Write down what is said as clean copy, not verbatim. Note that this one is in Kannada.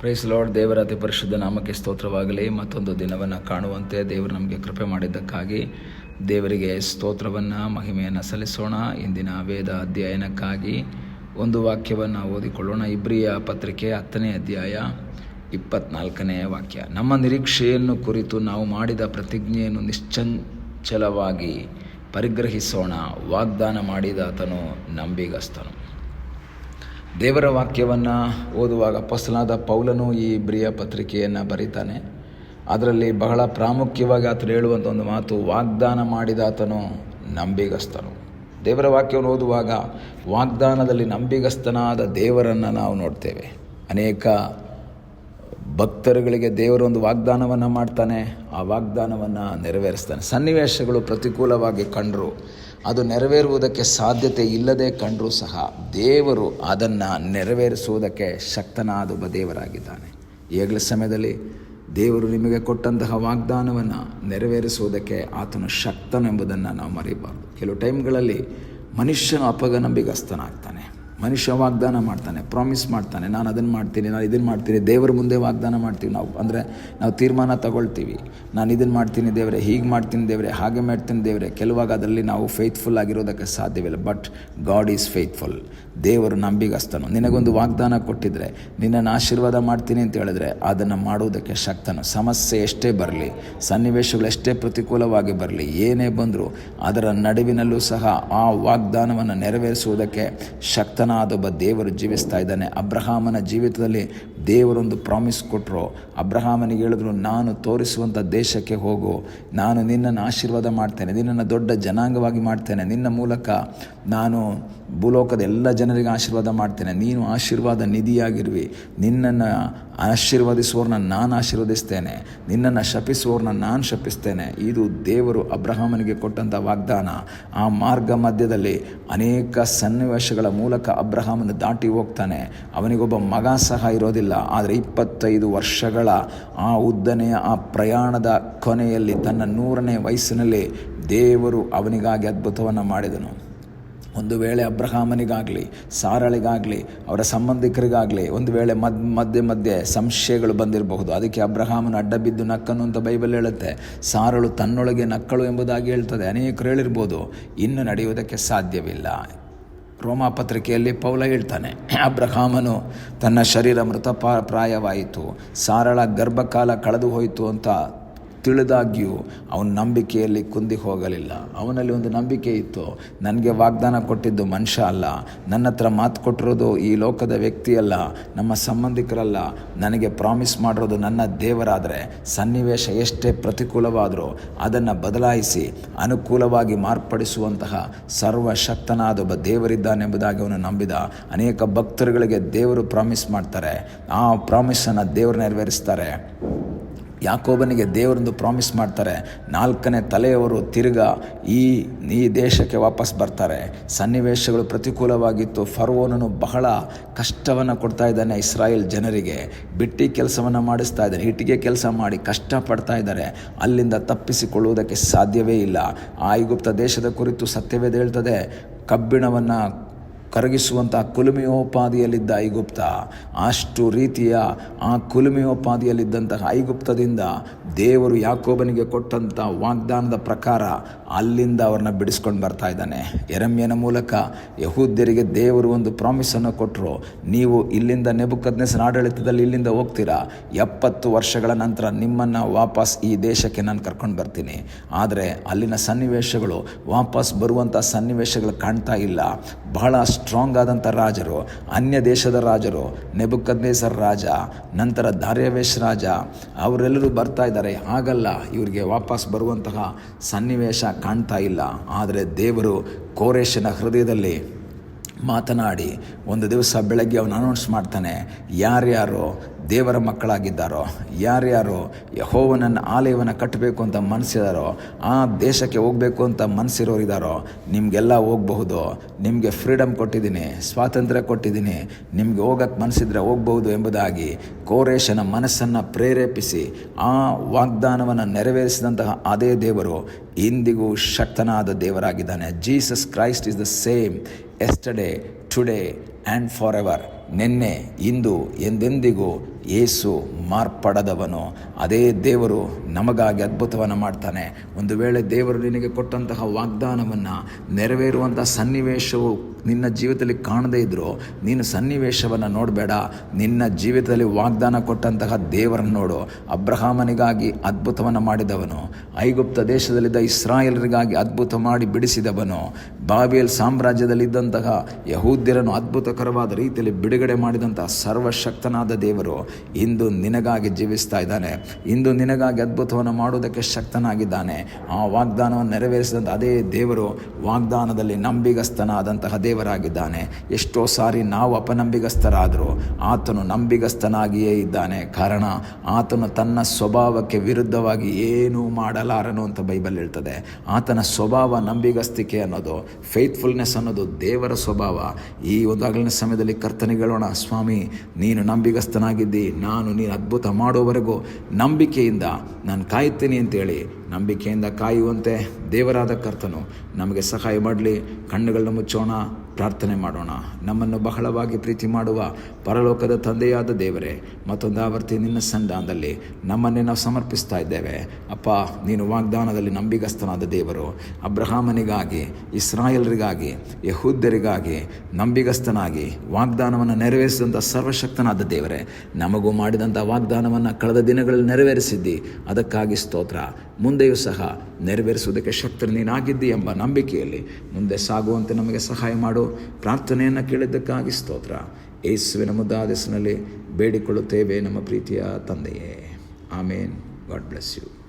Price lord. ದೇವರ ಅತಿ ಪರಿಶುದ್ಧ ನಾಮಕ್ಕೆ ಸ್ತೋತ್ರವಾಗಲಿ. ಮತ್ತೊಂದು ದಿನವನ್ನು ಕಾಣುವಂತೆ ದೇವರು ನಮಗೆ ಕೃಪೆ ಮಾಡಿದ್ದಕ್ಕಾಗಿ ದೇವರಿಗೆ ಸ್ತೋತ್ರವನ್ನು ಮಹಿಮೆಯನ್ನು ಸಲ್ಲಿಸೋಣ. ಇಂದಿನ ವೇದ ಅಧ್ಯಯನಕ್ಕಾಗಿ ಒಂದು ವಾಕ್ಯವನ್ನು ಓದಿಕೊಳ್ಳೋಣ. ಇಬ್ರಿಯ ಪತ್ರಿಕೆ 10ನೇ ಅಧ್ಯಾಯ 24ನೇ ವಾಕ್ಯ. ನಮ್ಮ ನಿರೀಕ್ಷೆಯನ್ನು ಕುರಿತು ನಾವು ಮಾಡಿದ ಪ್ರತಿಜ್ಞೆಯನ್ನು ನಿಶ್ಚಂಚಲವಾಗಿ ಪರಿಗ್ರಹಿಸೋಣ. ವಾಗ್ದಾನ ಮಾಡಿದ ಆತನು ನಂಬಿಗಸ್ತನು. ದೇವರ ವಾಕ್ಯವನ್ನು ಓದುವಾಗ ಅಪೊಸ್ತಲನಾದ ಪೌಲನು ಈ ಇಬ್ರಿಯ ಪತ್ರಿಕೆಯನ್ನು ಬರೀತಾನೆ. ಅದರಲ್ಲಿ ಬಹಳ ಪ್ರಾಮುಖ್ಯವಾಗಿ ಆತನು ಹೇಳುವಂಥ ಒಂದು ಮಾತು, ವಾಗ್ದಾನ ಮಾಡಿದ ಆತನು ನಂಬಿಗಸ್ತನು. ದೇವರ ವಾಕ್ಯವನ್ನು ಓದುವಾಗ ವಾಗ್ದಾನದಲ್ಲಿ ನಂಬಿಗಸ್ತನಾದ ದೇವರನ್ನು ನಾವು ನೋಡ್ತೇವೆ. ಅನೇಕ ಭಕ್ತರುಗಳಿಗೆ ದೇವರೊಂದು ವಾಗ್ದಾನವನ್ನು ಮಾಡ್ತಾನೆ, ಆ ವಾಗ್ದಾನವನ್ನು ನೆರವೇರಿಸ್ತಾನೆ. ಸನ್ನಿವೇಶಗಳು ಪ್ರತಿಕೂಲವಾಗಿ ಕಂಡರೂ, ಅದು ನೆರವೇರುವುದಕ್ಕೆ ಸಾಧ್ಯತೆ ಇಲ್ಲದೆ ಕಂಡರೂ ಸಹ ದೇವರು ಅದನ್ನು ನೆರವೇರಿಸುವುದಕ್ಕೆ ಶಕ್ತನಾದ ಒಬ್ಬ ದೇವರಾಗಿದ್ದಾನೆ. ಈಗಲ ಸಮಯದಲ್ಲಿ ದೇವರು ನಿಮಗೆ ಕೊಟ್ಟಂತಹ ವಾಗ್ದಾನವನ್ನು ನೆರವೇರಿಸುವುದಕ್ಕೆ ಆತನು ಶಕ್ತನೆಂಬುದನ್ನು ನಾವು ಮರೆಯಬಾರ್ದು. ಕೆಲವು ಟೈಮ್ಗಳಲ್ಲಿ ಮನುಷ್ಯನು ಅಪನಂಬಿಗಸ್ತನಾಗ್ತಾನೆ. ಮನುಷ್ಯ ವಾಗ್ದಾನ ಮಾಡ್ತಾನೆ, ಪ್ರಾಮಿಸ್ ಮಾಡ್ತಾನೆ, ನಾನು ಅದನ್ನು ಮಾಡ್ತೀನಿ, ನಾನು ಇದನ್ನು ಮಾಡ್ತೀನಿ. ದೇವರ ಮುಂದೆ ವಾಗ್ದಾನ ಮಾಡ್ತೀವಿ ನಾವು. ಅಂದರೆ ನಾವು ತೀರ್ಮಾನ ತಗೊಳ್ತೀವಿ, ನಾನು ಇದನ್ನು ಮಾಡ್ತೀನಿ ದೇವರೇ, ಹೀಗೆ ಮಾಡ್ತೀನಿ ದೇವರೇ, ಹಾಗೆ ಮಾಡ್ತೀನಿ ದೇವರೇ. ಕೆಲವಾಗ ಅದರಲ್ಲಿ ನಾವು ಫೇತ್ಫುಲ್ ಆಗಿರೋದಕ್ಕೆ ಸಾಧ್ಯವಿಲ್ಲ. But god is faithful. ದೇವರು ನಂಬಿಗಸ್ತನು. ನಿನಗೊಂದು ವಾಗ್ದಾನ ಕೊಟ್ಟಿದ್ದರೆ, ನಿನ್ನನ್ನು ಆಶೀರ್ವಾದ ಮಾಡ್ತೀನಿ ಅಂತ ಹೇಳಿದ್ರೆ ಅದನ್ನು ಮಾಡುವುದಕ್ಕೆ ಶಕ್ತನು. ಸಮಸ್ಯೆ ಎಷ್ಟೇ ಬರಲಿ, ಸನ್ನಿವೇಶಗಳು ಎಷ್ಟೇ ಪ್ರತಿಕೂಲವಾಗಿ ಬರಲಿ, ಏನೇ ಬಂದರೂ ಅದರ ನಡುವಿನಲ್ಲೂ ಸಹ ಆ ವಾಗ್ದಾನವನ್ನು ನೆರವೇರಿಸುವುದಕ್ಕೆ ಶಕ್ತನಾದ ಒಬ್ಬ ದೇವರು ಜೀವಿಸ್ತಾ ಇದ್ದಾನೆ. ಅಬ್ರಹಾಮನ ಜೀವಿತದಲ್ಲಿ ದೇವರೊಂದು ಪ್ರಾಮಿಸ್ ಕೊಟ್ಟರು. ಅಬ್ರಹಾಮನಿಗೆ ಹೇಳಿದ್ರು, ನಾನು ತೋರಿಸುವಂಥ ದೇಶಕ್ಕೆ ಹೋಗು, ನಾನು ನಿನ್ನನ್ನು ಆಶೀರ್ವಾದ ಮಾಡ್ತೇನೆ, ನಿನ್ನನ್ನು ದೊಡ್ಡ ಜನಾಂಗವಾಗಿ ಮಾಡ್ತೇನೆ, ನಿನ್ನ ಮೂಲಕ ನಾನು ಭೂಲೋಕದ ಎಲ್ಲ ಜನರಿಗೆ ಆಶೀರ್ವಾದ ಮಾಡ್ತೇನೆ, ನೀನು ಆಶೀರ್ವಾದ ನಿಧಿಯಾಗಿರುವಿ, ನಿನ್ನನ್ನು ಆಶೀರ್ವದಿಸುವವ್ರನ್ನ ನಾನು ಆಶೀರ್ವದಿಸ್ತೇನೆ, ನಿನ್ನನ್ನು ಶಪಿಸುವವ್ರನ್ನ ನಾನು ಶಪಿಸ್ತೇನೆ. ಇದು ದೇವರು ಅಬ್ರಹಾಮನಿಗೆ ಕೊಟ್ಟಂಥ ವಾಗ್ದಾನ. ಆ ಮಾರ್ಗ ಮಧ್ಯದಲ್ಲಿ ಅನೇಕ ಸನ್ನಿವೇಶಗಳ ಮೂಲಕ ಅಬ್ರಹಾಮನು ದಾಟಿ ಹೋಗ್ತಾನೆ. ಅವನಿಗೊಬ್ಬ ಮಗ ಸಹ ಇರೋದಿಲ್ಲ. ಆದರೆ 25 ವರ್ಷಗಳ ಆ ಉದ್ದನೆಯ ಆ ಪ್ರಯಾಣದ ಕೊನೆಯಲ್ಲಿ ತನ್ನ 100ನೇ ವಯಸ್ಸಿನಲ್ಲಿ ದೇವರು ಅವನಿಗಾಗಿ ಅದ್ಭುತವನ್ನು ಮಾಡಿದನು. ಒಂದು ವೇಳೆ ಅಬ್ರಹಾಮನಿಗಾಗಲಿ, ಸಾರಳಿಗಾಗಲಿ, ಅವರ ಸಂಬಂಧಿಕರಿಗಾಗಲಿ ಒಂದು ವೇಳೆ ಮಧ್ಯೆ ಸಂಶಯಗಳು ಬಂದಿರಬಹುದು. ಅದಕ್ಕೆ ಅಬ್ರಹಾಮನು ಅಡ್ಡ ಬಿದ್ದು ನಕ್ಕನು ಅಂತ ಬೈಬಲ್ ಹೇಳುತ್ತೆ. ಸಾರಳು ತನ್ನೊಳಗೆ ನಕ್ಕಳು ಎಂಬುದಾಗಿ ಹೇಳ್ತದೆ. ಅನೇಕರು ಹೇಳಿರ್ಬೋದು, ಇನ್ನು ನಡೆಯುವುದಕ್ಕೆ ಸಾಧ್ಯವಿಲ್ಲ. ರೋಮ ಪತ್ರಿಕೆಯಲ್ಲಿ ಪೌಲ ಹೇಳ್ತಾನೆ, ಅಬ್ರಹಾಮನು ತನ್ನ ಶರೀರ ಮೃತಪ್ರಾಯವಾಯಿತು, ಸಾರಳ ಗರ್ಭಕಾಲ ಕಳೆದು ಹೋಯಿತು ಅಂತ ತಿಳಿದಾಗ್ಯೂ ಅವನ ನಂಬಿಕೆಯಲ್ಲಿ ಕುಂದಿ ಹೋಗಲಿಲ್ಲ. ಅವನಲ್ಲಿ ಒಂದು ನಂಬಿಕೆ ಇತ್ತು, ನನಗೆ ವಾಗ್ದಾನ ಕೊಟ್ಟಿದ್ದು ಮನುಷ್ಯ ಅಲ್ಲ, ನನ್ನ ಹತ್ರ ಮಾತು ಕೊಟ್ಟಿರೋದು ಈ ಲೋಕದ ವ್ಯಕ್ತಿಯಲ್ಲ, ನಮ್ಮ ಸಂಬಂಧಿಕರಲ್ಲ, ನನಗೆ ಪ್ರಾಮಿಸ್ ಮಾಡಿರೋದು ನನ್ನ ದೇವರಾದರೆ ಸನ್ನಿವೇಶ ಎಷ್ಟೇ ಪ್ರತಿಕೂಲವಾದರೂ ಅದನ್ನು ಬದಲಾಯಿಸಿ ಅನುಕೂಲವಾಗಿ ಮಾರ್ಪಡಿಸುವಂತಹ ಸರ್ವಶಕ್ತನಾದ ಒಬ್ಬ ದೇವರಿದ್ದಾನೆಂಬುದಾಗಿ ಅವನು ನಂಬಿದ. ಅನೇಕ ಭಕ್ತರುಗಳಿಗೆ ದೇವರು ಪ್ರಾಮಿಸ್ ಮಾಡ್ತಾರೆ, ಆ ಪ್ರಾಮಿಸನ್ನು ದೇವರು ನೆರವೇರಿಸ್ತಾರೆ. ಯಾಕೋಬನಿಗೆ ದೇವರೊಂದು ಪ್ರಾಮಿಸ್ ಮಾಡ್ತಾರೆ, 4ನೇ ತಲೆಯವರು ತಿರುಗಾ ಈ ದೇಶಕ್ಕೆ ವಾಪಸ್ ಬರ್ತಾರೆ. ಸನ್ನಿವೇಶಗಳು ಪ್ರತಿಕೂಲವಾಗಿತ್ತು. ಫರೋನನು ಬಹಳ ಕಷ್ಟವನ್ನು ಕೊಡ್ತಾ ಇದ್ದಾನೆ ಇಸ್ರಾಯೇಲ್ ಜನರಿಗೆ. ಬಿಟ್ಟಿ ಕೆಲಸವನ್ನು ಮಾಡಿಸ್ತಾ ಇದ್ದಾನೆ, ಇಟ್ಟಿಗೆ ಕೆಲಸ ಮಾಡಿ ಕಷ್ಟಪಡ್ತಾ ಇದ್ದಾರೆ. ಅಲ್ಲಿಂದ ತಪ್ಪಿಸಿಕೊಳ್ಳುವುದಕ್ಕೆ ಸಾಧ್ಯವೇ ಇಲ್ಲ. ಆ ಐಗುಪ್ತ ದೇಶದ ಕುರಿತು ಸತ್ಯವೇದ ಹೇಳ್ತದೆ, ಕಬ್ಬಿಣವನ್ನು ಕರಗಿಸುವಂಥ ಕುಲುಮೆಯೋಪಾದಿಯಲ್ಲಿದ್ದ ಐಗುಪ್ತ, ಅಷ್ಟು ರೀತಿಯ ಆ ಕುಲುಮೆಯೋಪಾದಿಯಲ್ಲಿದ್ದಂತಹ ಐಗುಪ್ತದಿಂದ ದೇವರು ಯಾಕೋಬನಿಗೆ ಕೊಟ್ಟಂಥ ವಾಗ್ದಾನದ ಪ್ರಕಾರ ಅಲ್ಲಿಂದ ಅವ್ರನ್ನ ಬಿಡಿಸ್ಕೊಂಡು ಬರ್ತಾ ಇದ್ದಾನೆ. ಯೆರೆಮೀಯನ ಮೂಲಕ ಯಹೂದ್ಯರಿಗೆ ದೇವರು ಒಂದು ಪ್ರಾಮಿಸನ್ನು ಕೊಟ್ಟರು, ನೀವು ಇಲ್ಲಿಂದ ನೆಬೂಕದ್ನೆಚ್ಚರನ ಆಡಳಿತದಲ್ಲಿ ಇಲ್ಲಿಂದ ಹೋಗ್ತೀರಾ, 70 ವರ್ಷಗಳ ನಂತರ ನಿಮ್ಮನ್ನು ವಾಪಸ್ ಈ ದೇಶಕ್ಕೆ ನಾನು ಕರ್ಕೊಂಡು ಬರ್ತೀನಿ. ಆದರೆ ಅಲ್ಲಿನ ಸನ್ನಿವೇಶಗಳು ವಾಪಸ್ ಬರುವಂಥ ಸನ್ನಿವೇಶಗಳು ಕಾಣ್ತಾ ಇಲ್ಲ. ಬಹಳ ಸ್ಟ್ರಾಂಗ್ ಆದಂಥ ರಾಜರು, ಅನ್ಯ ದೇಶದ ರಾಜರು, ನೆಬೂಕದ್ನೆಚ್ಚರ ರಾಜ, ನಂತರ ದಾರ್ಯಾವೆಷ್ ರಾಜ, ಅವರೆಲ್ಲರೂ ಬರ್ತಾ ಇದ್ದಾರೆ. ಹಾಗಲ್ಲ, ಇವರಿಗೆ ವಾಪಸ್ ಬರುವಂತಹ ಸನ್ನಿವೇಶ ಕಾಣ್ತಾ ಇಲ್ಲ. ಆದರೆ ದೇವರು ಕೋರೇಶನ ಹೃದಯದಲ್ಲಿ ಮಾತನಾಡಿ ಒಂದು ದಿವಸ ಬೆಳಗ್ಗೆ ಅವನು ಅನೌನ್ಸ್ ಮಾಡ್ತಾನೆ, ಯಾರ್ಯಾರು ದೇವರ ಮಕ್ಕಳಾಗಿದ್ದಾರೋ, ಯಾರ್ಯಾರು ಯೆಹೋವನ ಆಲಯವನ್ನು ಕಟ್ಟಬೇಕು ಅಂತ ಮನಸ್ಸಿದಾರೋ, ಆ ದೇಶಕ್ಕೆ ಹೋಗಬೇಕು ಅಂತ ಮನಸ್ಸಿರೋರಿದ್ದಾರೋ, ನಿಮಗೆಲ್ಲ ಹೋಗಬಹುದು, ನಿಮಗೆ ಫ್ರೀಡಮ್ ಕೊಟ್ಟಿದ್ದೀನಿ, ಸ್ವಾತಂತ್ರ್ಯ ಕೊಟ್ಟಿದ್ದೀನಿ, ನಿಮಗೆ ಹೋಗಕ್ಕೆ ಮನಸ್ಸಿದ್ರೆ ಹೋಗ್ಬಹುದು ಎಂಬುದಾಗಿ ಕೋರೇಶನ ಮನಸ್ಸನ್ನು ಪ್ರೇರೇಪಿಸಿ ಆ ವಾಗ್ದಾನವನ್ನು ನೆರವೇರಿಸಿದಂತಹ ಅದೇ ದೇವರು ಇಂದಿಗೂ ಶಕ್ತನಾದ ದೇವರಾಗಿದ್ದಾನೆ. Jesus Christ is the same yesterday, today and forever. ನಿನ್ನೆ, ಇಂದು, ಎಂದೆಂದಿಗೂ ಯೇಸು ಮಾರ್ಪಡದವನು. ಅದೇ ದೇವರು ನಮಗಾಗಿ ಅದ್ಭುತವನ್ನು ಮಾಡ್ತಾನೆ. ಒಂದು ವೇಳೆ ದೇವರು ನಿನಗೆ ಕೊಟ್ಟಂತಹ ವಾಗ್ದಾನವನ್ನು ನೆರವೇರುವಂಥ ಸನ್ನಿವೇಶವು ನಿನ್ನ ಜೀವಿತದಲ್ಲಿ ಕಾಣದೇ ಇದ್ದರೂ ನೀನು ಸನ್ನಿವೇಶವನ್ನು ನೋಡಬೇಡ, ನಿನ್ನ ಜೀವಿತದಲ್ಲಿ ವಾಗ್ದಾನ ಕೊಟ್ಟಂತಹ ದೇವರನ್ನು ನೋಡು. ಅಬ್ರಹಾಮನಿಗಾಗಿ ಅದ್ಭುತವನ್ನು ಮಾಡಿದವನು, ಐಗುಪ್ತ ದೇಶದಲ್ಲಿದ್ದ ಇಸ್ರಾಯೇಲರಿಗಾಗಿ ಅದ್ಭುತ ಮಾಡಿ ಬಿಡಿಸಿದವನು, ಬಾಬೆಲ್ ಸಾಮ್ರಾಜ್ಯದಲ್ಲಿದ್ದಂತಹ ಯಹೂದ್ಯರನ್ನು ಅದ್ಭುತಕರವಾದ ರೀತಿಯಲ್ಲಿ ಬಿಡುಗಡೆ ಮಾಡಿದಂತಹ ಸರ್ವಶಕ್ತನಾದ ದೇವರು ಇಂದು ನಿನಗಾಗಿ ಜೀವಿಸ್ತಾ ಇದ್ದಾನೆ. ಇಂದು ನಿನಗಾಗಿ ಅದ್ಭುತವನ್ನು ಮಾಡುವುದಕ್ಕೆ ಶಕ್ತನಾಗಿದ್ದಾನೆ. ಆ ವಾಗ್ದಾನವನ್ನು ನೆರವೇರಿಸಿದಂಥ ಅದೇ ದೇವರು ವಾಗ್ದಾನದಲ್ಲಿ ನಂಬಿಗಸ್ತನಾದಂತಹ ದೇವರಾಗಿದ್ದಾನೆ. ಎಷ್ಟೋ ಸಾರಿ ನಾವು ಅಪನಂಬಿಗಸ್ತರಾದರೂ ಆತನು ನಂಬಿಗಸ್ತನಾಗಿಯೇ ಇದ್ದಾನೆ. ಕಾರಣ ಆತನು ತನ್ನ ಸ್ವಭಾವಕ್ಕೆ ವಿರುದ್ಧವಾಗಿ ಏನೂ ಮಾಡಲಾರನು ಅಂತ ಬೈಬಲ್ ಹೇಳ್ತದೆ. ಆತನ ಸ್ವಭಾವ ನಂಬಿಗಸ್ತಿಕೆ ಅನ್ನೋದು, ಫೇತ್ಫುಲ್ನೆಸ್ ಅನ್ನೋದು ದೇವರ ಸ್ವಭಾವ. ಈ ಒಂದು ಹಗಲಿನ ಸಮಯದಲ್ಲಿ ಕರ್ತನಿಗೆ ಹೇಳೋಣ, ಸ್ವಾಮಿ ನೀನು ನಂಬಿಗಸ್ತನಾಗಿದ್ದಿ, ನೀನು ಅದ್ಭುತ ಮಾಡೋವರೆಗೂ ನಂಬಿಕೆಯಿಂದ ನಾನು ಕಾಯುತ್ತೀನಿ ಅಂತೇಳಿ ನಂಬಿಕೆಯಿಂದ ಕಾಯುವಂತೆ ದೇವರಾದ ಕರ್ತನು ನಮಗೆ ಸಹಾಯ ಮಾಡಲಿ. ಕಣ್ಣುಗಳನ್ನ ಮುಚ್ಚೋಣ, ಪ್ರಾರ್ಥನೆ ಮಾಡೋಣ. ನಮ್ಮನ್ನು ಬಹಳವಾಗಿ ಪ್ರೀತಿ ಮಾಡುವ ಪರಲೋಕದ ತಂದೆಯಾದ ದೇವರೇ, ಮತ್ತೊಂದು ಆವರ್ತಿ ನಿನ್ನ ಸನ್ನಿಧಾನದಲ್ಲಿ ನಮ್ಮನ್ನೇ ನಾವು ಸಮರ್ಪಿಸ್ತಾ ಇದ್ದೇವೆ. ಅಪ್ಪ, ನೀನು ವಾಗ್ದಾನದಲ್ಲಿ ನಂಬಿಗಸ್ತನಾದ ದೇವರು. ಅಬ್ರಹಾಮನಿಗಾಗಿ, ಇಸ್ರಾಯೇಲರಿಗಾಗಿ, ಯಹೂದ್ಯರಿಗಾಗಿ ನಂಬಿಗಸ್ತನಾಗಿ ವಾಗ್ದಾನವನ್ನು ನೆರವೇರಿಸಿದಂಥ ಸರ್ವಶಕ್ತನಾದ ದೇವರೇ, ನಮಗೂ ಮಾಡಿದಂಥ ವಾಗ್ದಾನವನ್ನು ಕಳೆದ ದಿನಗಳಲ್ಲಿ ನೆರವೇರಿಸಿದ್ದಿ, ಅದಕ್ಕಾಗಿ ಸ್ತೋತ್ರ. ಮುಂದೆಯೂ ಸಹ ನೆರವೇರಿಸುವುದಕ್ಕೆ ಶಕ್ತರು ನೀನಾಗಿದ್ದಿ ಎಂಬ ನಂಬಿಕೆಯಲ್ಲಿ ಮುಂದೆ ಸಾಗುವಂತೆ ನಮಗೆ ಸಹಾಯ ಮಾಡು. ಪ್ರಾರ್ಥನೆಯನ್ನು ಕೇಳಿದ್ದಕ್ಕಾಗಿ ಸ್ತೋತ್ರ. ಯೇಸುವಿನ ಮುದ್ದಾದ ಹೆಸರಿನಲ್ಲಿ ಬೇಡಿಕೊಳ್ಳುತ್ತೇವೆ ನಮ್ಮ ಪ್ರೀತಿಯ ತಂದೆಯೇ. ಆಮೇನ್. God bless you.